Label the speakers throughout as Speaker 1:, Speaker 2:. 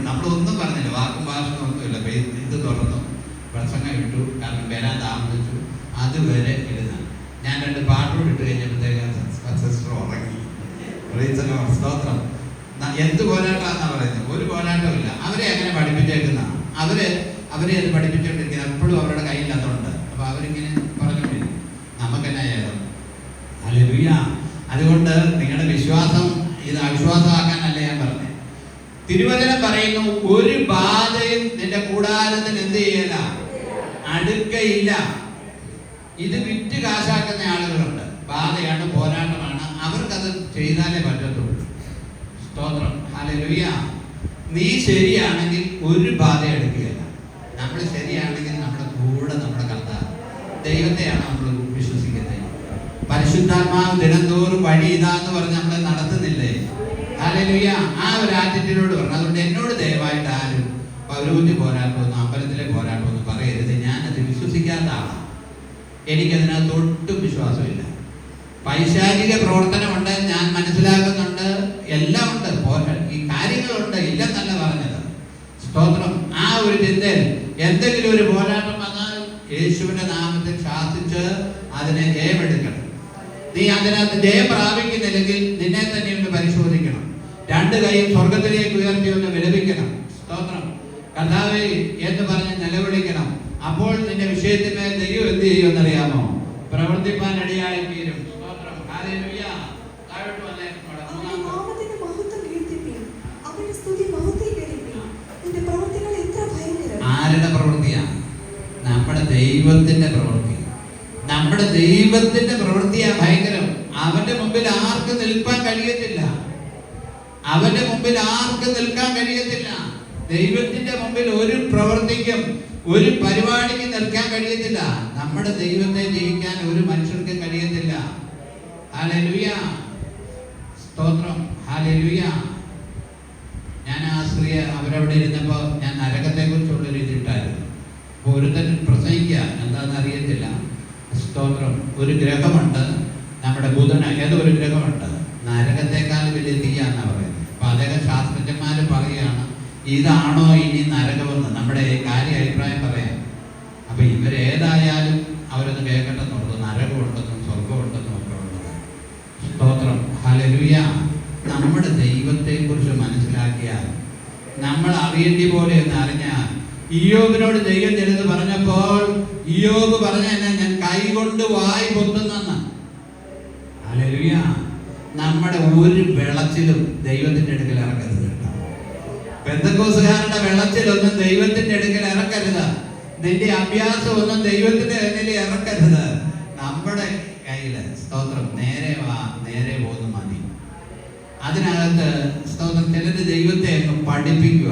Speaker 1: നമ്മളൊന്നും പറഞ്ഞില്ല, വാക്കും ഭാഷയും ഒന്നുമില്ല. ഇത് തുറന്നു പ്രസംഗം ഇട്ടു, കാരണം വരാൻ താമസിച്ചു, അതുവരെ ഇരുന്ന് ഞാൻ 2 പാട്ടോട് ഇട്ട് കഴിഞ്ഞപ്പോഴത്തേക്ക് സിസ്റ്റർ ഉറങ്ങി. സ്തോത്രം. എന്ത് പോരാട്ടാന്നാ പറയുന്നത്? ഒരു പോരാട്ടവും ഇല്ല. അവരെ അങ്ങനെ പഠിപ്പിച്ചേക്കുന്ന അവരെ അത് പഠിപ്പിച്ചുകൊണ്ടിരിക്കുന്നത് എപ്പോഴും അവരുടെ കയ്യിലതുണ്ട്. അപ്പൊ അവരിങ്ങനെ പറഞ്ഞുകൊണ്ടിരിക്കും. നമുക്കെന്നാ ചെയ്യണം? ഹല്ലേലൂയ. അതുകൊണ്ട് നിങ്ങളുടെ വിശ്വാസം ഇത് അവിശ്വാസമാക്കാനല്ല ഞാൻ പറഞ്ഞത്. തിരുവചനം പറയുന്നു, ഒരു ബാധയും നിന്റെ കൂടാരത്തിന് എന്ത് ചെയ്യല, അടുക്കയില്ല. ഇത് വിറ്റ് കാശാക്കുന്ന ആളുകളുണ്ട്. ബാധയാണ്, പോരാട്ടമാണ്, അവർക്കത് ചെയ്താലേ പറ്റത്തുള്ളൂ. സ്തോത്രം. ഹല്ലേലൂയ. നീ ശരിയാണെങ്കിൽ ഒരു ബാധ എടുക്കുകയില്ല. നമ്മൾ ശരിയാണെങ്കിൽ നമ്മുടെ കൂടെ നമ്മുടെ കർത്താവ് ദൈവത്തെയാണ് നമ്മൾ വിശ്വസിക്കുന്നത്. പരിശുദ്ധാത്മാവ് ദിനംതോറും വഴി ഇതാന്ന് പറഞ്ഞ് നമ്മളെ നടത്തുന്നില്ലേ? ഹല്ലേലൂയ. ആ ഒരു ആറ്റിറ്റ്യൂഡോട് പറഞ്ഞു. അതുകൊണ്ട് എന്നോട് ദയവായിട്ട് ആരും പൗരോഹിത്യ പോരാട്ടമൊന്നും അമ്പലത്തിലെ പോരാട്ടമൊന്നും പറയരുത്. ഞാനത് വിശ്വസിക്കാത്ത ആളാണ്. എനിക്കതിനകത്ത് ഒട്ടും വിശ്വാസമില്ല. പൈശാചിക പ്രവർത്തനമുണ്ട്, ഞാൻ മനസ്സിലാക്കുന്നുണ്ട്, എല്ലാം ഉണ്ട്, ഈ കാര്യങ്ങളുണ്ട്, ഇല്ലെന്നല്ല പറഞ്ഞത്. സ്തോത്രം. ആ ഒരു ചിന്തയിൽ എന്തെങ്കിലും ഒരു പോരാട്ടം വന്നാൽ യേശുവിന്റെ നാമത്തിൽ ശാസിച്ച് അതിനെ ജയമെടുക്കണം. നീ അതിനകത്ത് ജയം പ്രാപിക്കുന്നില്ലെങ്കിൽ നിന്നെ തന്നെ ഒന്ന് പരിശോധിക്കണം. 2 കൈയും സ്വർഗത്തിലേക്ക് ഉയർത്തി ഒന്ന് വിലപിക്കണം. സ്തോത്രം. കർത്താവേ എന്ന് പറഞ്ഞ് നിലവിളിക്കണം. അപ്പോൾ നിന്റെ വിഷയത്തിന്മേൽ ദൈവം എന്ത് ചെയ്യുമെന്നറിയാമോ? പ്രവർത്തിപ്പാൻ ഇടയായി തീരും. സ്തോത്രം. ഹല്ലേലൂയ. താഴോട്ട് വന്നേ. ആരുടെ പ്രവൃത്തിയാണ്? നമ്മുടെ ദൈവത്തിന്റെ പ്രവൃത്തി. നമ്മുടെ ദൈവത്തിന്റെ പ്രവൃത്തിയാ ഭയങ്കരം. അവന്റെ മുമ്പിൽ ആർക്ക് നിൽക്കാൻ കഴിയത്തില്ല. അവന്റെ മുമ്പിൽ ആർക്ക് നിൽക്കാൻ കഴിയത്തില്ല. ദൈവത്തിന്റെ മുമ്പിൽ ഒരു പ്രവൃത്തിക്കും ഒരു പരിപാടിക്ക് നിൽക്കാൻ കഴിയത്തില്ല. നമ്മുടെ ദൈവത്തെ ജയിക്കാൻ ഒരു മനുഷ്യർക്ക് കഴിയത്തില്ല. ഹല്ലേലൂയ. സ്തോത്രം. ഹല്ലേലൂയ. ഞാൻ ആ സ്ത്രീ അവരവിടെ ഇരുന്നപ്പോൾ ഞാൻ നരകത്തെ കുറിച്ചുള്ളൊരു ഇതിട്ടായിരുന്നു. അപ്പോൾ ഒരുത്തൻ പ്രസംഗിക്കുക എന്താണെന്ന് അറിയത്തില്ല. സ്തോത്രം. ഒരു ഗ്രഹമുണ്ട് നമ്മുടെ ബുധന, ഏതോ ഒരു ഗ്രഹമുണ്ട്, നരകത്തെക്കാൾ വലിയ തീയാന്നാണ് പറയുന്നത്. അപ്പൊ അദ്ദേഹം ശാസ്ത്രജ്ഞന്മാർ പറയുകയാണ്, ഇതാണോ ഇനി നരകമെന്ന് നമ്മുടെ കാര്യ അഭിപ്രായം പറയാം. അപ്പൊ ഇവരേതായാലും അവരൊന്ന് കേൾക്കട്ടെന്ന് ഓർത്തു. നരകമുണ്ടെന്നും സ്വർഗമുണ്ടെന്നും ഒക്കെ ഉള്ളത്. സ്തോത്രം. ഹല്ലേലൂയ. നമ്മുടെ ദൈവത്തെ കുറിച്ച് മനസ്സിലാക്കിയാൽ, നമ്മൾ അറിയേണ്ടി പോലെ എന്ന് അറിഞ്ഞാൽ, ഇയ്യോബിനോട് ദൈവം ചിലത് പറഞ്ഞപ്പോൾ ഇയ്യോബ് പറഞ്ഞ എന്നെ ഞാൻ കൈകൊണ്ട് വായി പൊത്തുന്നെന്ന്. ഹല്ലേലൂയ. നമ്മുടെ ഒരു വെളച്ചിലും ദൈവത്തിന്റെ അടുക്കൽ ഇറക്കരുത് കേട്ടോ. പെന്തക്കോസുകാരുടെ വെളച്ചിലൊന്നും ദൈവത്തിന്റെ അടുക്കൽ ഇറക്കരുത്. നിന്റെ അഭ്യാസം ഒന്നും ദൈവത്തിന്റെ കയ്യിൽ ഇറക്കരുത്. നമ്മുടെ കയ്യില് സ്തോത്രം നേരെ വാ, നേരെ പോകുന്നു മതി. അതിനകത്ത് സ്തോത്രം ചിലര് ദൈവത്തെ അങ്ങ് പഠിപ്പിക്കുക.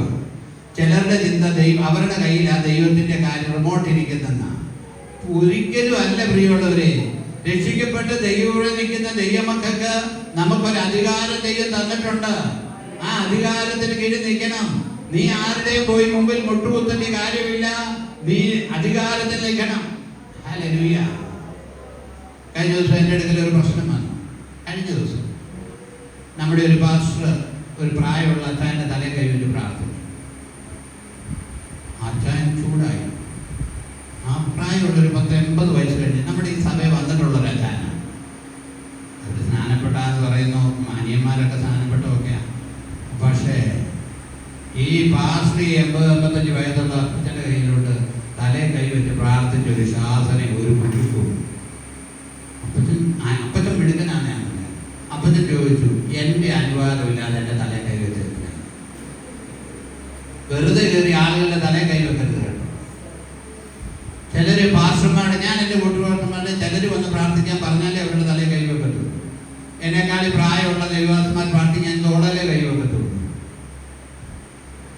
Speaker 1: ചിലരുടെ ചിന്ത അവരുടെ കയ്യിൽ ആ ദൈവത്തിന്റെ കാര്യം റിമോട്ട് ഇരിക്കുന്നെന്നാ. ഒരിക്കലും അല്ല പ്രിയമുള്ളവരെ. രക്ഷിക്കപ്പെട്ട് ദൈവം നിൽക്കുന്ന ദൈവമക്കൾക്ക് നമുക്കൊരു അധികാരം ദൈവം തന്നിട്ടുണ്ട്. ആ അധികാരത്തിന് കീഴിൽ നിൽക്കണം. നീ ആരുടെയും പോയി മുമ്പിൽ മുട്ടുകുത്തേണ്ട കാര്യമില്ല. നീ അധികാരത്തിൽ നിൽക്കണം. ഹല്ലേലൂയ. കഴിഞ്ഞ ദിവസം എൻ്റെ അടുക്കൽ ഒരു പ്രശ്നം വന്നു. കഴിഞ്ഞ ദിവസം നമ്മുടെ ഒരു പാസ്റ്റർ ഒരു പ്രായമുള്ള അച്ഛൻ്റെ തലയിൽ കൈവച്ച് പ്രാർത്ഥിച്ചു. അച്ഛൻ ചൂടായി. ആ പ്രായമുള്ളൊരു 10-80 വയസ്സ് കഴിഞ്ഞ് നമ്മുടെ ഈ സഭയിൽ വന്നിട്ടുള്ളൊരു അച്ഛനാണ്. അവർ സ്നാനപ്പെട്ടാന്ന് പറയുന്നു, മാന്യന്മാരൊക്കെ സ്നാനപ്പെട്ടൊക്കെയാണ്. പക്ഷേ ഈ പാസ്റ്റർ 80-85 വയസ്സുള്ള അച്ഛൻ്റെ കയ്യിലോട്ട് തലയിൽ കൈവച്ച് പ്രാർത്ഥിച്ച ഒരു ശാസനം ഒരു കുട്ടിക്കും. അപ്പച്ചൻ മിടുക്കനാണ്. ഞാൻ അപ്പച്ചൻ ചോദിച്ചു, എൻ്റെ അനുവാദമില്ലാതെ എൻ്റെ തലയിൽ കൈവച്ച് വെറുതെ കയറി ആളുകളുടെ തലയിൽ കൈവെക്കരുത് കേട്ടോ. ചിലര് പാസ്റ്റർമാരുടെ, ഞാൻ എൻ്റെ കൂട്ടുപാസ്റ്റർമാരുടെ ചിലര് വന്ന് പ്രാർത്ഥിക്കാൻ പറഞ്ഞാലേ അവരുടെ തലയിൽ കൈവെക്കത്തുള്ളൂ. എന്നെക്കാളി പ്രായമുള്ള ദൈവദാസന്മാർ പ്രാർത്ഥിക്കാൻ ഞാൻ തോടലേ കൈവെക്കത്തുള്ളൂ.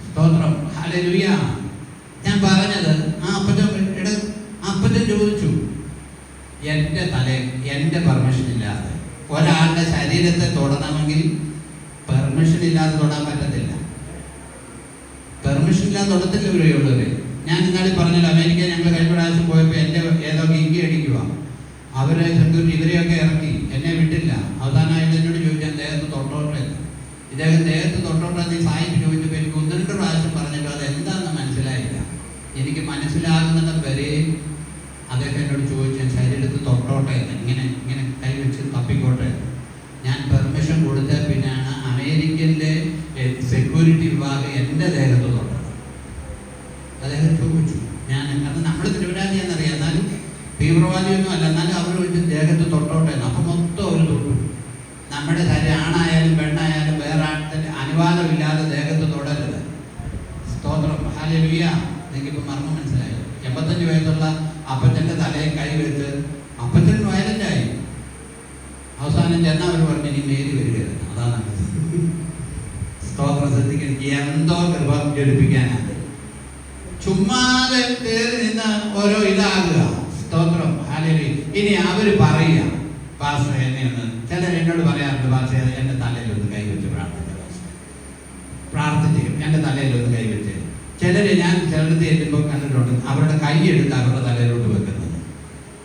Speaker 1: സ്തോത്രം. ഹല്ലേലൂയ. ഞാൻ പറഞ്ഞത് അപ്പച്ചൻ ചോദിച്ചു, എൻ്റെ തലയിൽ എൻ്റെ പെർമിഷൻ ഇല്ലാതെ ഒരാളുടെ ശരീരത്തെ തൊടണമെങ്കിൽ പെർമിഷൻ ഇല്ലാതെ തൊടാൻ പറ്റത്തില്ല. പെർമിഷൻ ഇല്ലാതെ തൊടത്തില്ല ഇവരെയുള്ളവര്. ഞാൻ ഇന്നാളി പറഞ്ഞല്ലോ, അമേരിക്ക ഞങ്ങൾ കഴിഞ്ഞ പ്രാവശ്യം പോയപ്പോൾ എൻ്റെ ഏതോ ഗിങ്കി അടിക്കുക. അവരെ സെക്യൂരിറ്റി ഇവരെയൊക്കെ ഇറക്കി, എന്നെ വിട്ടില്ല. അവസാനമായിട്ട് എന്നോട് ചോദിച്ചാൽ ദേഹത്ത് തൊട്ടോട്ടെ. ഇദ്ദേഹം ദേഹത്ത് തൊട്ടോട്ടെ നീ സായിപ്പ് ചോദിച്ചപ്പോൾ എനിക്ക് 1-2 പ്രാവശ്യം പറഞ്ഞിട്ട് അത് എന്താണെന്ന് മനസ്സിലായില്ല. എനിക്ക് മനസ്സിലാകുന്നിടം വരെ അദ്ദേഹം എന്നോട് ചോദിച്ചു, ശരീരത്തിൽ തൊട്ടോട്ടെ എന്ന്, ഇങ്ങനെ ഇങ്ങനെ കൈ വെച്ച് തപ്പിക്കോട്ടെ. ഞാൻ പെർമിഷൻ കൊടുത്ത പിന്നെയാണ് അമേരിക്കയിലെ സെക്യൂരിറ്റി വിഭാഗം എൻ്റെ ദേഹത്ത് തൊട്ടത്. അദ്ദേഹം ചോദിച്ചു, ഞാൻ കാരണം നമ്മൾ തിരുവനാതിയെന്നറിയാം, എന്നാലും തീവ്രവാദിയൊന്നും അല്ല, എന്നാലും അവർ വിളിച്ച് ദേഹത്ത് തൊട്ടോട്ടെ എന്ന്. അപ്പം മൊത്തം അവർ തൊട്ടു. നമ്മുടെ ശരീരം ആണായാലും പെണ്ണായാലും വേറെ ആൾക്കാരുടെ അനുവാദമില്ലാതെ ദേഹത്ത് തൊടരുത്. സ്തോത്രം, ഹല്ലേലൂയ. എനിക്കിപ്പോൾ മർമ്മം മനസ്സിലായോ? 85 വയസ്സുള്ള അപ്പച്ചൻ്റെ തലയിൽ കൈ വെച്ച് അപ്പച്ചൻ വയലൻ്റായി. അവസാനം ചെന്നാൽ അവർ പറഞ്ഞു, ഇനി മേരി വരികയാണ്. അതാണ് സ്തോത്രം. ശ്രദ്ധിക്കണം, എന്തോ കൃപ ജ്വലിപ്പിക്കാനാണ്. ചുമ്മാതെ കയറി നിന്ന് ഓരോ ഇതാകുക. സ്തോത്രം, ഹല്ലേലൂയ. ഇനി അവർ പറയുക, പാസ്റ്റർ എന്നെ ഒന്ന്, ചിലർ എന്നോട് പറയാറുണ്ട്, പാസ്റ്റർ എൻ്റെ തലയിലൊന്ന് കൈവച്ച് പ്രാർത്ഥിക്കും, എൻ്റെ തലയിലൊന്ന് കൈവച്ച്. ചിലര് ഞാൻ ചിലടത്ത് ചെല്ലുമ്പോൾ കണ്ടിട്ടുണ്ട്, അവരുടെ കൈയെടുത്ത് അവരുടെ തലയിലോട്ട് വെക്കുന്നത്,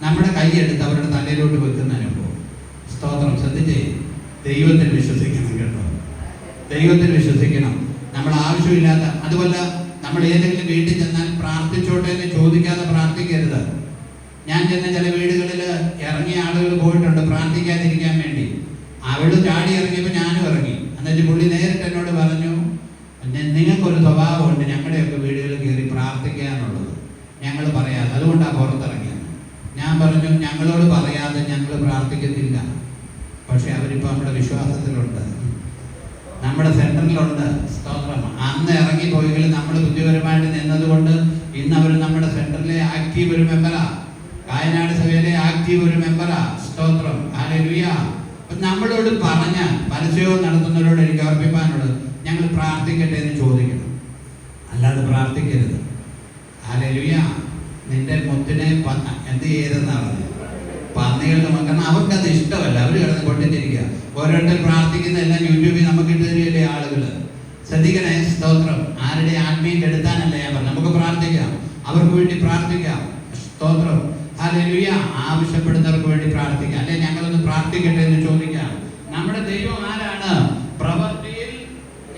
Speaker 1: നമ്മുടെ കൈയെടുത്ത് അവരുടെ തലയിലോട്ട് വെക്കുന്ന അനുഭവം. സ്തോത്രം. ശ്രദ്ധിച്ചേ, ദൈവത്തിൽ വിശ്വസിക്കണം കേട്ടോ, ദൈവത്തിൽ വിശ്വസിക്കണം. നമ്മൾ ആവശ്യമില്ലാത്ത, അതുപോലെ നമ്മൾ ഏതെങ്കിലും വീട്ടിൽ ചെന്നാൽ പ്രാർത്ഥിച്ചോട്ടെ എന്ന് ചോദിക്കാതെ പ്രാർത്ഥിക്കരുത്. ഞാൻ ചെന്ന ചില വീടുകളിൽ ഇറങ്ങിയ ആളുകൾ പോയിട്ടുണ്ട് പ്രാർത്ഥിക്കാതിരിക്കാൻ വേണ്ടി. അവള് ചാടി ഇറങ്ങിയപ്പോൾ ഞാനും ഇറങ്ങി. എന്നിട്ട് പുള്ളി നേരിട്ട് എന്നോട് പറഞ്ഞു, നിങ്ങൾക്കൊരു സ്വഭാവമുണ്ട് ഞങ്ങളുടെയൊക്കെ വീടുകളിൽ കയറി പ്രാർത്ഥിക്കുക എന്നുള്ളത്, ഞങ്ങൾ പറയാതെ, അതുകൊണ്ടാണ് പുറത്തിറങ്ങിയത്. ഞാൻ പറഞ്ഞു, ഞങ്ങളോട് പറയാതെ ഞങ്ങൾ പ്രാർത്ഥിക്കത്തില്ല. പക്ഷെ അവരിപ്പോൾ നമ്മുടെ വിശ്വാസത്തിലുണ്ട്, നമ്മുടെ സെൻറ്ററിലുണ്ട്. സ്തോത്രം. അന്ന് ഇറങ്ങിപ്പോയെങ്കിൽ നമ്മൾ ബുദ്ധിപരമായിട്ട് നിന്നതുകൊണ്ട് ഇന്ന് അവർ നമ്മുടെ സെൻറ്ററിലെ ആക്റ്റീവ് ഒരു മെമ്പറാ, കായനാട് സഭയിലെ ആക്റ്റീവ് ഒരു മെമ്പറാ. സ്തോത്രം, ഹല്ലേലൂയ. നമ്മളോട് പറഞ്ഞ പരസ്യവും നടത്തുന്നവരോട് എനിക്ക് അർപ്പിക്കാനുള്ളത്, ഞങ്ങൾ പ്രാർത്ഥിക്കട്ടെ എന്ന് ചോദിക്കണം, അല്ലാതെ പ്രാർത്ഥിക്കരുത്. ഹല്ലേലൂയ. നിന്റെ മുത്തിനെ എന്ത് ചെയ്തെന്നാണ് പന്നികളുടെ മക്കൾ, അവർക്കത് ഇഷ്ടമല്ല, അവർ കിടന്ന് കൊണ്ടിട്ടിരിക്കുക. ഓരോരുത്തർ പ്രാർത്ഥിക്കുന്ന എല്ലാം യൂട്യൂബിൽ നമുക്ക് ഇട്ട് തരികയല്ലേ ആളുകൾ. ശ്രദ്ധിക്കണേ. സ്തോത്രം. ആരുടെ ആത്മീയം കെടുത്താനല്ല ഞാൻ പറഞ്ഞു. നമുക്ക് പ്രാർത്ഥിക്കാം, അവർക്ക് വേണ്ടി പ്രാർത്ഥിക്കാം. സ്തോത്രം, ഹല്ലേലൂയ. ആവശ്യപ്പെടുന്നവർക്ക് വേണ്ടി പ്രാർത്ഥിക്കാം. അല്ലെ ഞങ്ങളൊന്ന് പ്രാർത്ഥിക്കട്ടെ എന്ന് ചോദിക്കാം. നമ്മുടെ ദൈവം ആരാണ്? പ്രവൃത്തിയിൽ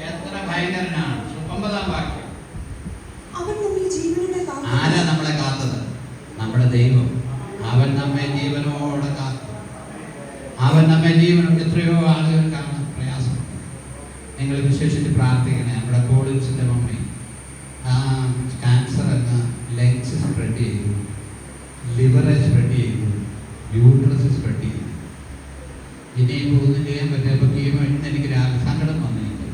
Speaker 1: എത്ര ഭയങ്കരനാണ്. 9-ാം വാക്യം. ആരാ നമ്മളെ കാത്തത്? നമ്മുടെ ദൈവം. അവൻ നമ്മെ ജീവനോടെ കാത്തു. അവൻ നമ്മെ ജീവനും. എത്രയോ ആളുകൾക്കാണ് പ്രയാസം. നിങ്ങൾ വിശേഷിച്ച് പ്രാർത്ഥിക്കണേ. നമ്മുടെ കോളിൻസിന്റെ മമ്മി ക്യാൻസർ എന്ന ലങ്സ് സ്പ്രെഡ് ചെയ്തു, ലിവറെ സ്പ്രെഡ് ചെയ്തു, യൂട്രസ് സ്പ്രെഡ് ചെയ്തു. ഇനിയും ഒന്നും ചെയ്യാൻ പറ്റിയപ്പോൾ കീമോ ഇന്ന് എനിക്ക് സങ്കടം വന്നിരിക്കും.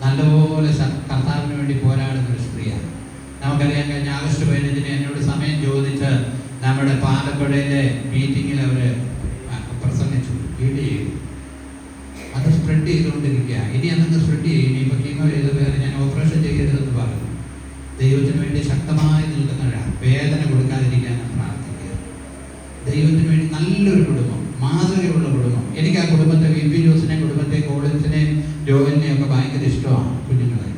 Speaker 1: നല്ലപോലെ കർത്താവിന് വേണ്ടി പോരാടുന്ന ഒരു സ്ത്രീയാണ്. നമുക്കറിയാൻ കഴിഞ്ഞ ആഗസ്റ്റ് 15 എന്നോട് സമയം ചോദിച്ച് നമ്മുടെ പാലക്കാടിലെ മീറ്റിങ്ങിൽ അവർ പ്രസംഗിച്ചു, വീട് ചെയ്തു. അത് സ്പ്രെഡ് ചെയ്തുകൊണ്ടിരിക്കുക. ഇനി അതൊക്കെ സ്പ്രെഡ് ചെയ്യും. ഇനിയിപ്പോൾ കീമോ ചെയ്ത പേര് ഞാൻ ഓപ്പറേഷൻ ചെയ്യരുതെന്ന് പറഞ്ഞു. ദൈവത്തിന് വേണ്ടി ശക്തമായി നിൽക്കുന്നവരാണ്. വേദന കൊടുക്കാതിരിക്കാനാണ് പ്രാർത്ഥിക്കുക. ദൈവത്തിന് വേണ്ടി നല്ലൊരു കുടുംബം, മാതൃകയുള്ള കുടുംബം. എനിക്ക് ആ കുടുംബത്തെ, വി പി ജോസിനെ കുടുംബത്തെ, കോളിൻസിനെയും ജോവലിനെയും ഒക്കെ ഭയങ്കര ഇഷ്ടമാണ്. കുഞ്ഞുങ്ങളെ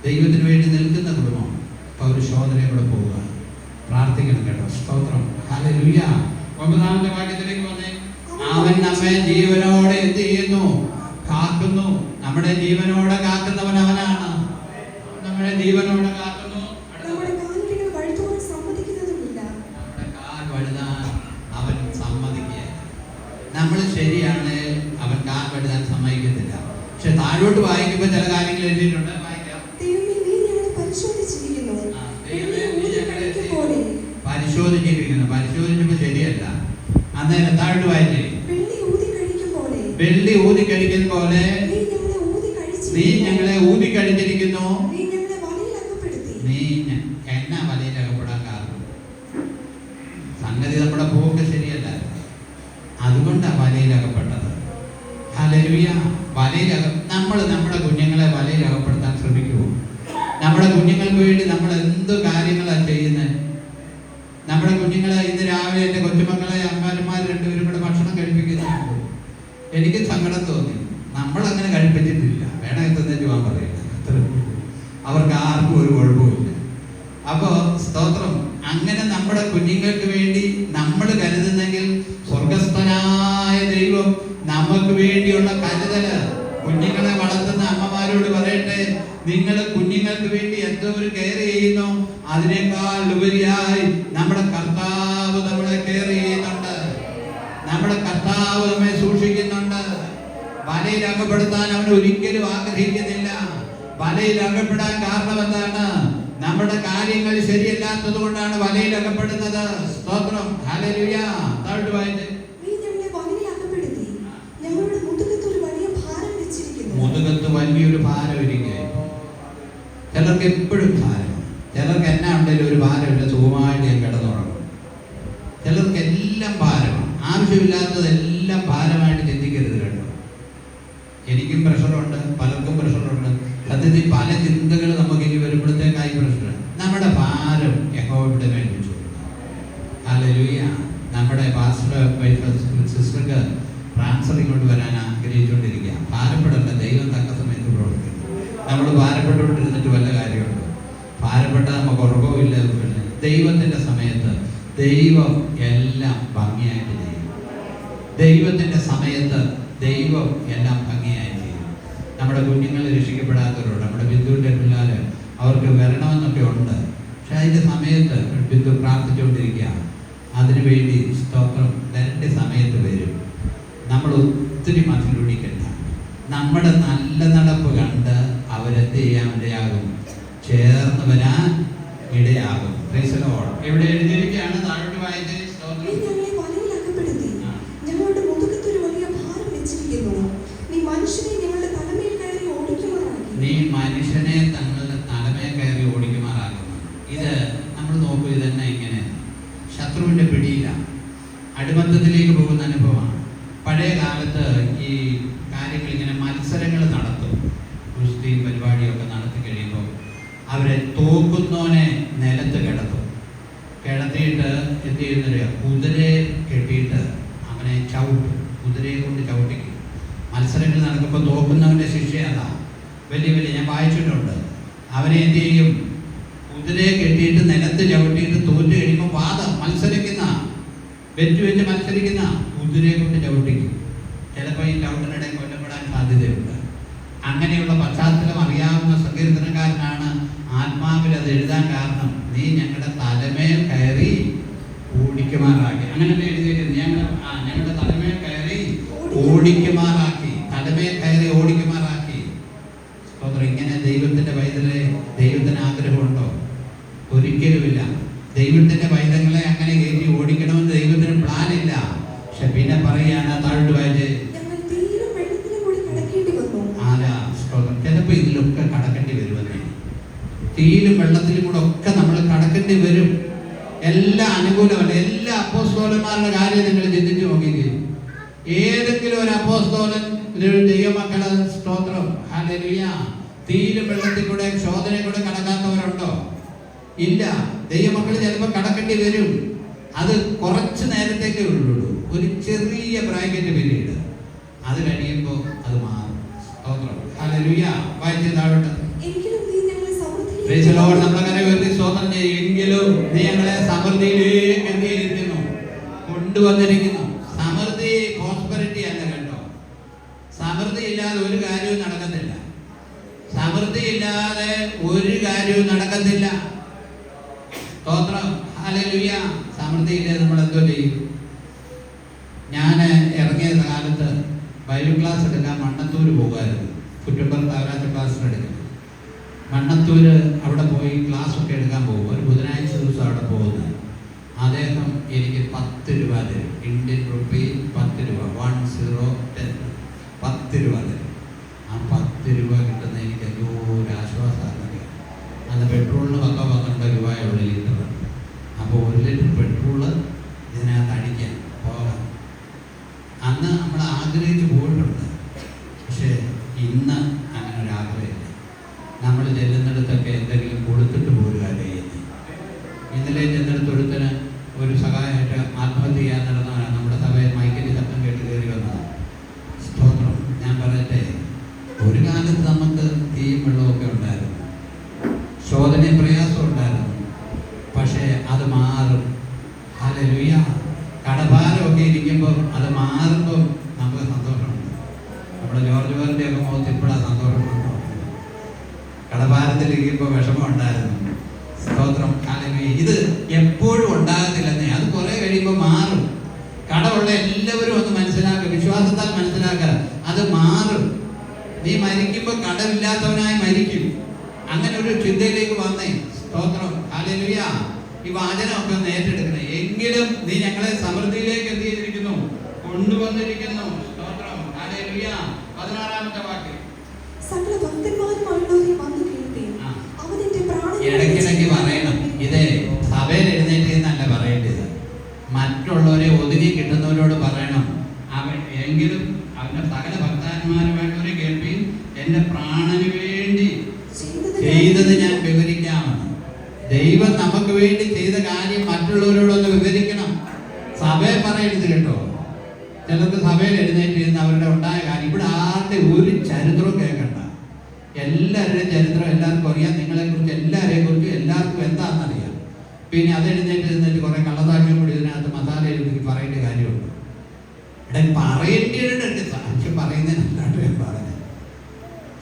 Speaker 1: ദൈവത്തിന് വേണ്ടി നിൽക്കുന്ന കുടുംബം. അപ്പോൾ ഒരു ശോധനയെ കൂടെ പോവുക, പ്രാർത്ഥിക്കണം കേട്ടോ. സ്തോത്രം, ഹല്ലേലൂയ. 9-ാമത്തെ വാക്യത്തിലേക്ക് വന്നേ. അവൻ നമ്മെ ജീവനോടെ എന്ത് ചെയ്യുന്നു? കാക്കുന്നു. നമ്മുടെ ജീവനോടെ കാക്കുന്നവൻ അവനാണ്. നമ്മുടെ ജീവനോടെ കാക്കുന്നു. നമ്മുടെ കാൽ വഴുതാൻ അവൻ സമ്മതിക്കുക. നമ്മൾ ശരിയാണ്, അവൻ കാൽ വഴുതാൻ സമ്മതിക്കത്തില്ല. പക്ഷെ താഴോട്ട് വായിക്കുമ്പോൾ ചില കാര്യങ്ങൾ എഴുതിയിട്ടുണ്ട്. പരിശോധിച്ചിരിക്കുന്നു. പരിശോധിച്ചപ്പോൾ ശരിയല്ല. അന്നേരം താഴോട്ട് വായിച്ചേ. വെള്ളി ഊതി കഴിക്കുന്ന പോലെ നീ ഞങ്ങളെ ഊതി കഴിച്ചിരിക്കുന്നു. നീ എന്നാ വലയിൽ അകപ്പെടാൻ കാരണം? സംഗതി നമ്മുടെ പോക്ക് ശരിയല്ല, അതുകൊണ്ടാണ് വലയിൽ അകപ്പെട്ടത്. ഹല്ലേലൂയ. നമ്മൾ നമ്മുടെ കുഞ്ഞുങ്ങളെ വലയിൽ അകപ്പെടുത്താൻ ശ്രമിക്കുമോ? നമ്മുടെ കുഞ്ഞുങ്ങൾക്ക് വേണ്ടി നമ്മൾ എന്ത് കാര്യങ്ങളാണ് ചെയ്യുന്നത്? നമ്മുടെ കുഞ്ഞുങ്ങളെ ഇന്ന് രാവിലെ എൻ്റെ കൊച്ചുമക്കളെ അമ്മമാർ 2 പേരും കൂടെ ഭക്ഷണം കഴിപ്പിക്കുന്നുണ്ട്. എനിക്ക് സങ്കടം തോന്നി. നമ്മളങ്ങനെ കഴിപ്പിച്ചിട്ടില്ല. വേണം എന്തെന്ന് പോകാൻ പറയില്ല. അവർക്ക് ആർക്കും ഒരു കുഴപ്പമില്ല. അപ്പോൾ സ്തോത്രം. അങ്ങനെ നമ്മുടെ കുഞ്ഞുങ്ങൾക്ക് വേണ്ടി നമ്മൾ കരുതുന്നെങ്കിൽ സ്വർഗസ്ഥനായ ദൈവം നമുക്ക് വേണ്ടിയുള്ള കരുതല് കുഞ്ഞുങ്ങളെ വളർത്തുന്ന അമ്മമാരോട് പറയട്ടെ, നിങ്ങൾ കുഞ്ഞുങ്ങൾക്ക് വേണ്ടി എന്തോ ഒരു കെയർ ചെയ്യുന്നു, അതിനേക്കാൾ ഉപരിയായി നമ്മുടെ കർത്താവ് നമ്മളെ കെയർ ചെയ്യുന്നുണ്ട്. നമ്മുടെ കർത്താവ് നമ്മെ സൂക്ഷിക്കുന്നുണ്ട്. വലയിൽ അകപ്പെടുത്താൻ അവൻ ഒരിക്കലും ആഗ്രഹിക്കുന്നില്ല. വലയിൽ അകപ്പെടാൻ കാരണം എന്താണ്? നമ്മുടെ കാര്യങ്ങൾ ശരിയല്ലാത്തത് കൊണ്ടാണ് വലയിൽ അകപ്പെടുന്നത്. സ്തോത്രം, ഹല്ലേലൂയ. താഴോട്ട് വായിച്ച്. മുതുകത്ത് വലിയൊരു ഭാരം ഇരിക്കുകയായി. ചിലർക്ക് എപ്പോഴും ഭാരമാണ്. ചിലർക്ക് എന്നാ ഉണ്ടെങ്കിലും ഒരു ഭാരമില്ല, സുഖമായിട്ട് ഞാൻ കിടന്നുറങ്ങും. ചിലർക്ക് എല്ലാം ഭാരമാണ്. ആവശ്യമില്ലാത്തതെല്ലാം ഭാരമായിട്ട് ചിന്തിക്കരുത് കേട്ടോ. എനിക്കും പ്രഷറുണ്ട്, പലർക്കും പ്രഷറുണ്ട്. സത്യത്തിൽ പല ചിന്തകൾ നമുക്ക് ഇനി വരുമ്പോഴത്തേക്കായി പ്രഷറാണ്. നമ്മുടെ ഭാരം യഹോവയുടെ മേൽ വെച്ചു കൊടുക്കുക. ഹല്ലേലൂയ. നമ്മുടെ സിസ്റ്റർക്ക് ട്രാൻസ്ഫർ ഇങ്ങോട്ട് വരാൻ ആഗ്രഹിച്ചുകൊണ്ടിരിക്കുക. ഭാരപ്പെടേണ്ട, ദൈവം തക്ക സമയത്ത് പ്രവർത്തിക്കും. നമ്മൾ ഭാരപ്പെട്ടുകൊണ്ടിരുന്നിട്ട് വല്ല കാര്യമുണ്ടോ? ഭാരപ്പെട്ടാൽ നമുക്ക് ഉറക്കമില്ല. ദൈവത്തിൻ്റെ സമയത്ത് ദൈവം എല്ലാം ഭംഗിയായിട്ട് ചെയ്യും. ദൈവത്തിൻ്റെ സമയത്ത് ദൈവം എല്ലാം ഭംഗിയായി ചെയ്യും. നമ്മുടെ കുഞ്ഞുങ്ങൾ രക്ഷിക്കപ്പെടാത്തവരോട്, നമ്മുടെ ബിന്ദുവിൻ്റെ പിള്ളേർ അവർക്ക് വരണമെന്നൊക്കെ ഉണ്ട്. പക്ഷെ അതിൻ്റെ സമയത്ത് ബിന്ദു പ്രാർത്ഥിച്ചുകൊണ്ടിരിക്കുക. അതിനുവേണ്ടി സ്തോത്രം തൻ്റെ സമയത്ത് വരും. നമ്മൾ ഒത്തിരി മതിലൊടിക്കണ്ട. നമ്മുടെ നല്ല നടപ്പ് കണ്ട് അവരെന്ത് ചെയ്യാൻ ഇടയാകും? ചേർന്ന് വരാൻ ഇടയാകും. എവിടെ എഴുതിയിരിക്കുകയാണ്? താഴോട്ട് വായിച്ച്. നീ മനുഷ്യനെ തങ്ങളുടെ തലമേ കയറി ഓടിക്കുമാറാകുന്നു. ഇത് നമ്മൾ നോക്കൂ. ഇതന്നെ ഇങ്ങനെ ശത്രുവിൻ്റെ പിടിയില്ല, അടിമത്തത്തിലേക്ക് പോകുന്ന അനുഭവമാണ്. പഴയ കാലത്ത് ഈ കാര്യങ്ങൾ ഇങ്ങനെ മത്സരങ്ങൾ നടത്തും. ഗുസ്തി പരിപാടിയൊക്കെ നടത്തി കഴിയുമ്പോൾ അവരെ തോക്കുന്നവനെ നിലത്ത് കിടത്തിയിട്ട് എന്ത് ചെയ്യുന്നറിയോ? കുതിരയെ കെട്ടിയിട്ട് അവനെ ചവിട്ടും. കുതിരയെ കൊണ്ട് ചവിട്ടിക്കും. മത്സരങ്ങൾ നടക്കുമ്പോൾ തോക്കുന്നവൻ്റെ ശിക്ഷ അതാ. വലിയ ഞാൻ വായിച്ചിട്ടുണ്ട്. അവനെ എന്ത് ചെയ്യും? കുതിരയെ കെട്ടിയിട്ട് നിലത്ത് ചവിട്ടിയിട്ട് തോറ്റു കഴിയുമ്പോൾ മത്സരിക്കുന്ന വെച്ച് മത്സരിക്കുന്ന കുതിരയെ കൊണ്ട് ചവിട്ടിക്കും. ചിലപ്പോൾ ഈ ചവിട്ടിനിടെ കൊല്ലപ്പെടാൻ സാധ്യതയുണ്ട്. അങ്ങനെയുള്ള പശ്ചാത്തലം അറിയാവുന്ന സങ്കീർത്തനക്കാരനാണ് ആത്മാവിൽ അത് എഴുതാൻ കാരണം. നീ ഞങ്ങളുടെ തലമേൽ കയറി ഓടിക്കുമാറാക്കി. അങ്ങനെ എഴുതിയിരിക്കുന്നത്. ഞങ്ങളുടെ തലമേൽ കയറി ഓടിക്കുമാറാക്കി. തലമേൽ കയറി ഓടിക്കുമാറാക്കി. സ്തോത്രം. ഇങ്ങനെ ദൈവത്തിൻ്റെ പൈതലെ ദൈവത്തിന് ആഗ്രഹമുണ്ടോ? ഒരിക്കലുമില്ല. ദൈവത്തിൻ്റെ പൈതങ്ങളെ അങ്ങനെ കയറ്റി ഓടിക്കണമെന്ന് ദൈവത്തിന് പ്ലാനില്ല. പക്ഷെ പിന്നെ പറയാണ്, താഴോട്ട് വായിച്ച്. ചിലപ്പോൾ ഇതിലൊക്കെ കടക്കേണ്ടി വരുമെന്ന്. തീയിലും വെള്ളത്തിലും കൂടെ ഒക്കെ നമ്മൾ കടക്കേണ്ടി വരും. എല്ലാം അനുകൂലമല്ല. എല്ലാ അപ്പോസ്തലന്മാരുടെ കാര്യം നിങ്ങൾ ചിന്തിച്ചു നോക്കിയിരിക്കും. ഏതെങ്കിലും ഒരു അപ്പോസ്തലൻ ദൈവമക്കളെ സ്തോത്രം ഹല്ലേലൂയ തീയിലും വെള്ളത്തിൽ കൂടെ ശോധനയിൽ കൂടെ കടക്കാത്തവരുണ്ടോ? ഇല്ല. ദൈവമക്കൾ ചിലപ്പോൾ കടക്കേണ്ടി വരും. അത് കുറച്ച് നേരത്തേക്കേ ഉള്ളൂ. ഒരു ചെറിയ ബ്രാക്കറ്റ് പീരീഡ്. അത് കഴിയുമ്പോൾ അത് മാറും. സ്തോത്രം ഹല്ലേലൂയ. വായിച്ച് താഴോട്ട്. നമ്മളങ്ങനെ വേണ്ടി സ്തോത്രം ചെയ്യും. എങ്കിലും നീ ഞങ്ങളെ സമൃദ്ധിയിലേക്ക് എന്ത് ചെയ്തിരിക്കുന്നു? കൊണ്ടുവന്നിരിക്കുന്നു. സമൃദ്ധി പ്രോസ്പെരിറ്റി അല്ല കേട്ടോ. സമൃദ്ധി ഇല്ലാതെ ഒരു കാര്യവും നടക്കത്തില്ല. സമൃദ്ധി ഇല്ലാതെ ഒരു കാര്യവും നടക്കത്തില്ല. സ്തോത്രം ഹല്ലേലൂയ. സമൃദ്ധിയില്ലാതെ നമ്മൾ എന്തോ ചെയ്യും? ഞാൻ ഇറങ്ങിയ കാലത്ത് ബൈബിൾ ക്ലാസ് എടുക്കാൻ മണ്ണത്തൂർ പോകുമായിരുന്നു. കുറ്റപ്പുറത്ത് അവരാത്ത ക്ലാസ്സിനെടുക്കും. മണ്ണത്തൂർ അവിടെ പോയി ക്ലാസ് ഒക്കെ എടുക്കാൻ പോകും. ഒരു ബുധനാഴ്ച ദിവസം അവിടെ പോകുന്നത്. അദ്ദേഹം എനിക്ക് 10 രൂപ തരും. ഇന്ത്യൻ റുപ്പി 10 രൂപ. 10 10 രൂപ തരും. ആ 10 രൂപ കിട്ടുന്ന എനിക്ക് എന്തോ ഒരു ആശ്വാസമാണ്. അന്ന് പെട്രോളിന് 12 രൂപയുള്ള ലിറ്റർ. അപ്പോൾ 1 ലിറ്റർ പെട്രോള് ഇതിനകത്ത് അടിക്കാൻ പോകാം. അന്ന് നമ്മൾ ആഗ്രഹിച്ച് പോയിട്ടുണ്ട്. പക്ഷേ ഇന്ന് അങ്ങനെ ഒരു ആഗ്രഹമില്ല. നമ്മൾ ചെല്ലുന്നിടത്തൊക്കെ എന്തെങ്കിലും കൊടുത്തിട്ട് പോരുക ചെയ്യുന്നത്. ഇന്നലെ ചെന്നിടത്തൊരുത്തിന് ഒരു സഹായമായിട്ട് ആത്മഹത്യ ചെയ്യാൻ നടന്നവരാണ്. നമ്മുടെ സഭയിൽ മൈക്കിൻ്റെ ശബ്ദം കേട്ട് കയറി വന്നതാണ്. സ്തോത്രം. ഞാൻ പറയട്ടെ, ഒരു കാലത്ത് നമുക്ക് തീയും വെള്ളമൊക്കെ ഉണ്ടായിരുന്നു, ശോധനയും പ്രയാസവും ഉണ്ടായിരുന്നു. പക്ഷേ അത് മാറും. ഹല്ലേലൂയ. കടഭാരമൊക്കെ ഇരിക്കുമ്പോൾ അത് മാറുമ്പോൾ നമുക്ക് സന്തോഷമുണ്ട്. നമ്മുടെ ജോർജ് വേറിൻ്റെ ഒക്കെ കടത്തിലിരിക്കുമ്പോൾ വിഷമം ഉണ്ടായിരുന്നു. സ്തോത്രം. ഹല്ലേലൂയ. ഇത് എപ്പോഴും ഉണ്ടാകത്തില്ലെന്നേ, അത് കുറെ കഴിയുമ്പോൾ മാറും. കടമുള്ള എല്ലാവരും ഒന്ന് മനസ്സിലാക്കുക, വിശ്വാസത്താൽ മനസ്സിലാക്കുക, അത് മാറും. നീ മരിക്കുമ്പോൾ കടമില്ലാത്തവനായി മരിക്കും. അങ്ങനെ ഒരു ചിന്തയിലേക്ക് വന്നേ. സ്തോത്രം. ഹല്ലേലൂയ. ഈ വാചനമൊക്കെ ഒന്ന് ഏറ്റെടുക്കണേ. എങ്കിലും നീ ഞങ്ങളെ സമൃദ്ധിയിലേക്ക് എന്ത് ചെയ്തിരിക്കുന്നു? കൊണ്ടുവന്നിരിക്കുന്നു. സ്തോത്രം. ഹല്ലേലൂയ. 16-ാമത്തെ വാക്യം. ഇടയ്ക്കിടയ്ക്ക് പറയണം. ഇതേ സഭയിൽ എഴുന്നേറ്റെന്നല്ല പറയേണ്ടത്, മറ്റുള്ളവരെ ഒതുങ്ങി കിട്ടുന്നവരോട് പറയണം. അവൻ എങ്കിലും അവന്റെ സകല ഭക്തന്മാരുമായിട്ടവരെ കേൾപ്പി, എന്റെ പ്രാണന് വേണ്ടി ചെയ്തത് ഞാൻ വിവരിക്കാമെന്ന്. ദൈവം നമുക്ക് വേണ്ടി ചെയ്ത കാര്യം മറ്റുള്ളവരോടൊന്ന് വിവരിക്കണം. സഭയെ പറയരുത് കേട്ടോ. ചിലർക്ക് സഭയിൽ എഴുന്നേറ്റിരുന്ന് അവരുടെ ഉണ്ടായ കാര്യം, ഇവിടെ ആരുടെ ഒരു ചരിത്രവും കേൾക്കണ്ട. എല്ലാവരുടെയും ചരിത്രം എല്ലാവർക്കും അറിയാം. നിങ്ങളെക്കുറിച്ച് എല്ലാവരെയും കുറിച്ച് എല്ലാവർക്കും എന്താണെന്നറിയാം. പിന്നെ അത് എഴുന്നേറ്റ് കുറെ കള്ളസാക്ഷ്യം കൂടി ഇതിനകത്ത് മസാല എഴുതി പറയേണ്ട കാര്യമുണ്ട്. ഇവിടെ പറയേണ്ടത് സാക്ഷ്യം പറയുന്നതിനല്ലാണ്ട് ഞാൻ പറഞ്ഞത്.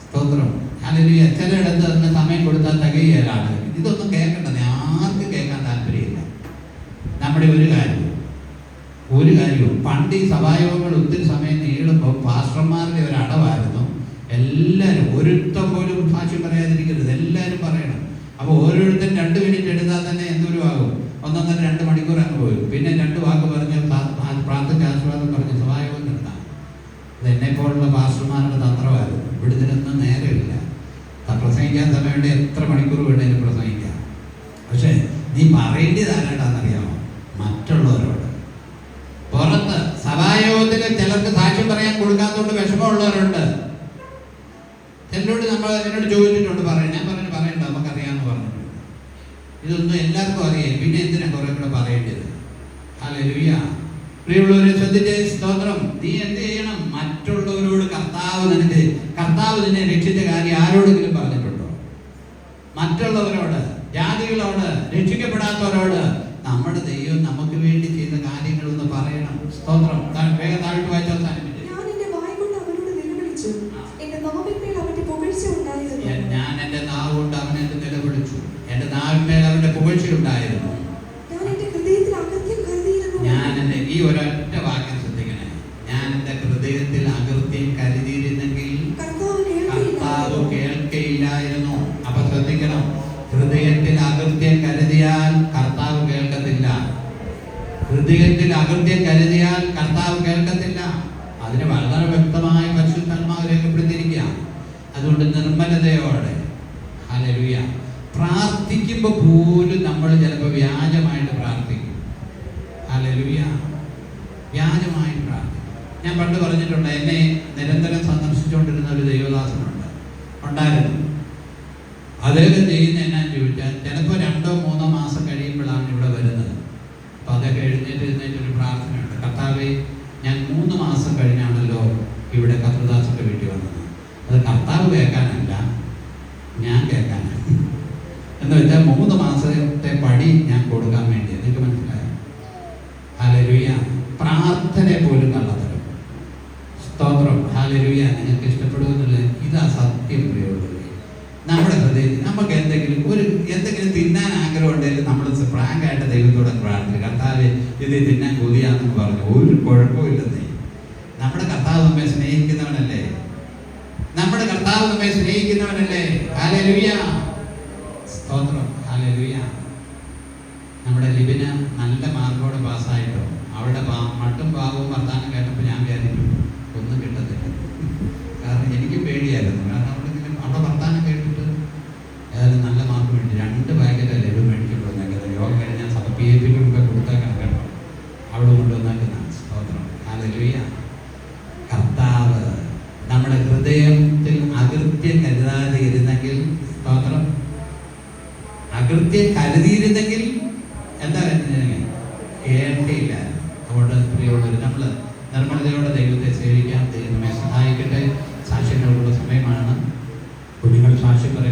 Speaker 1: സ്തോത്രം. അല്ലെങ്കിൽ ചിലയിടത്ത് അതിന് സമയം കൊടുത്താൽ തികയാണ്. ഇതൊന്നും കേൾക്കേണ്ടത് ആർക്കും കേൾക്കാൻ താല്പര്യമില്ല. നമ്മുടെ ഒരു കാര്യവും പണ്ട് ഈ സഭായോഗങ്ങൾ ഒത്തിരി സമയം നീളുമ്പോൾ പാസ്റ്റർമാരുടെ ഒരു അടവായിരുന്നു. എല്ലാവരും ഒരുത്തം പോലും സാക്ഷ്യം പറയാതിരിക്കരുത്, എല്ലാവരും പറയണം. അപ്പോൾ ഓരോരുത്തരും 2 മിനിറ്റ് എടുത്താൽ തന്നെ എന്തൊരു ആകും? 1.5-2 മണിക്കൂർ അങ്ങ് പോയി. പിന്നെ 2 വാക്ക് പറഞ്ഞ് പ്രാർത്ഥിച്ച് ആശീർവാദം പറഞ്ഞ് സഭായോഗം നിർത്താം. അത് എന്നെപ്പോലുള്ള പാസ്റ്റർമാരുടെ തന്ത്രമായിരുന്നു. ഇവിടെ ഇതിനൊന്നും നേരമില്ല. പ്രസംഗിക്കാൻ സമയമുണ്ട്, എത്ര മണിക്കൂർ വേണേലും പ്രസംഗിക്കാം. പക്ഷെ നീ പറയേണ്ടത് ആരാടാന്നറിയാമോ? മറ്റുള്ളവരോട്. പുറത്ത് സഭായോഗത്തിൽ ചിലർക്ക് സാക്ഷ്യം പറയാൻ കൊടുക്കാത്തതുകൊണ്ട് വിഷമമുള്ളവരുണ്ട്. എന്നോട് ചോദിച്ചിട്ടുണ്ട്, ഞാൻ പറയണ്ട നമുക്കറിയാമെന്ന് പറഞ്ഞിട്ടുണ്ട്. ഇതൊന്നും എല്ലാവർക്കും അറിയാം, പിന്നെ എന്തിനാ കുറെ കൂടെ പറയേണ്ടത്? ഹല്ലേലൂയ. പ്രിയമുള്ളവരെ ശ്രദ്ധിച്ചേ. സ്തോത്രം. നീ എന്ത് ചെയ്യണം? മറ്റുള്ളവരോട് കർത്താവ് നിന്നെ രക്ഷിച്ച കാര്യം ആരോടെങ്കിലും പറഞ്ഞിട്ടുണ്ടോ? മറ്റുള്ളവരോട്, ജാതികളോട്, രക്ഷിക്കപ്പെടാത്തവരോട് നമ്മുടെ ദൈവം നമുക്ക് വേണ്ടി ചെയ്ത കാര്യങ്ങളൊന്ന് പറയണം. സ്തോത്രം. വേഗം താഴ്ത്തു വായിച്ചാൽ സാധിക്കും. ഞാൻ എന്റെ നാവ് കൊണ്ട് അവനെ നിലവിളിച്ചു, എന്റെ നാവിന്മേൽ അവന്റെ പുകഴ്ച ഉണ്ടായിരുന്നു. ഞാൻ എന്റെ ഈ ഒരൊറ്റ വാക്യം ശ്രദ്ധിക്കണേ. ഞാൻ എന്റെ ഹൃദയത്തിൽ അകൃത്യം കരുതിയിരുന്നെങ്കിൽ കർത്താവ് കേൾക്കയില്ലായിരുന്നു. അപ്പൊ ശ്രദ്ധിക്കണം, ഹൃദയത്തിൽ അകൃത്യം കരുതിയാൽ കർത്താവ് കേൾക്കത്തില്ല. ഹൃദയത്തിൽ അകൃത്യം കരുതിയാൽ കർത്താവ് കേൾക്കത്തില്ല. അതിന് വളരെ വ്യക്തമായ പരിശുദ്ധാത്മാവ് രേഖപ്പെടുത്തിയിരിക്കുക. അതുകൊണ്ട് നിർമ്മലതയോടെ, ഹല്ലേലൂയ, പ്രാർത്ഥിക്കുമ്പോൾ പോലും നമ്മൾ ചിലപ്പോൾ വ്യാജമായിട്ട് പ്രാർത്ഥിക്കും. ഹല്ലേലൂയ. വ്യാജമായിട്ട് പ്രാർത്ഥിക്കും. ഞാൻ പണ്ട് പറഞ്ഞിട്ടുണ്ട്, എന്നെ നിരന്തരം സന്ദർശിച്ചുകൊണ്ടിരുന്ന ഒരു ഉണ്ടായിരുന്നു. അദ്ദേഹം ചെയ്യുന്ന എന്നാന്ന് ചോദിച്ചാൽ ചിലപ്പോൾ 2-3 മാസം കഴിയുമ്പോഴാണ് ഇവിടെ വരുന്നത്. അപ്പോൾ അതൊക്കെ എഴുന്നേറ്റ് ഒരു പ്രാർത്ഥനയുണ്ട്. കർത്താവേ, ഞാൻ 3 മാസം കഴിഞ്ഞാണല്ലോ ഇവിടെ കർത്തദാസന്റെ വീട്ടിൽ വന്നത്. അത് കർത്താവ് കേൾക്കാനല്ല, ഞാൻ കേൾക്കാനാണ്. എന്ന് വെച്ചാൽ 3 മാസത്തെ പടി ഞാൻ കൊടുക്കാൻ വേണ്ടി. നിങ്ങൾക്ക് മനസ്സിലായോ? ഹല്ലേലൂയ. പ്രാർത്ഥനയെ പോലും കള്ളത്തരം. സ്തോത്രം. ഹല്ലേലൂയ. നിങ്ങൾക്ക് ഇഷ്ടപ്പെടുമെന്നില്ല. ഇതാ സത്യം. പ്രിയമുള്ളവരെ, നമ്മുടെ ഹൃദയത്തിൽ നമുക്ക് എന്തെങ്കിലും തിന്നാൻ ആഗ്രഹം ഉണ്ടെങ്കിൽ നമ്മൾ ഫ്രാങ്കായിട്ട് ദൈവത്തോടെ പ്രാർത്ഥിക്കും. കർത്താവ് ഇത് തിന്നാൻ കൊതിയാണെന്ന് പറഞ്ഞു. ഒരു കുഴപ്പമില്ലെന്നേ. നമ്മുടെ കർത്താവ് നമ്മെ സ്നേഹിക്കുന്നവനല്ലേ? ഹല്ലേലൂയ. സ്തോത്രം. ഹല്ലേലൂയ. നമ്മുടെ ലിബിന് നല്ല മാർക്കോടെ പാസ്സായിട്ടോ അവളുടെ മട്ടും ഭാവവും വർത്താനം കേട്ടപ്പോൾ ഞാൻ വിചാരിച്ചു ഒന്നും കിട്ടത്തില്ല. കാരണം എനിക്ക് പേടിയായിരുന്നു. കാരണം അവിടെ വർത്താനം കേട്ടിട്ട് ഏതായാലും നല്ല മാർക്ക് വേണ്ടി 2 ബാഗിലെ ലഡു മേടിച്ചിട്ട് വന്നേക്കുന്നത്. യോഗം കഴിഞ്ഞാൽ PAP കൊടുത്തേക്കണം കേട്ടോ. അവിടെ കൊണ്ടുവന്നേക്കുന്ന. സ്തോത്രം. ഹല്ലേലൂയ. കർത്താവ് നമ്മുടെ ഹൃദയത്തിൽ അകൃത്യം കരുതാതെ ഇരുന്നെങ്കിൽ, സ്തോത്രം, അകൃത്യം കരുതിയിരുന്നെങ്കിൽ എന്താ കേട്ടില്ല. അതുകൊണ്ട് പ്രിയമുള്ളവർ, നമ്മൾ നിർമ്മലതയോടെ ദൈവത്തെ സേവിക്കാൻ ദൈവമേ സഹായിക്കട്ടെ. സാക്ഷ്യങ്ങളുള്ള സമയമാണ്. കുഞ്ഞുങ്ങൾ സാക്ഷ്യം പറയും.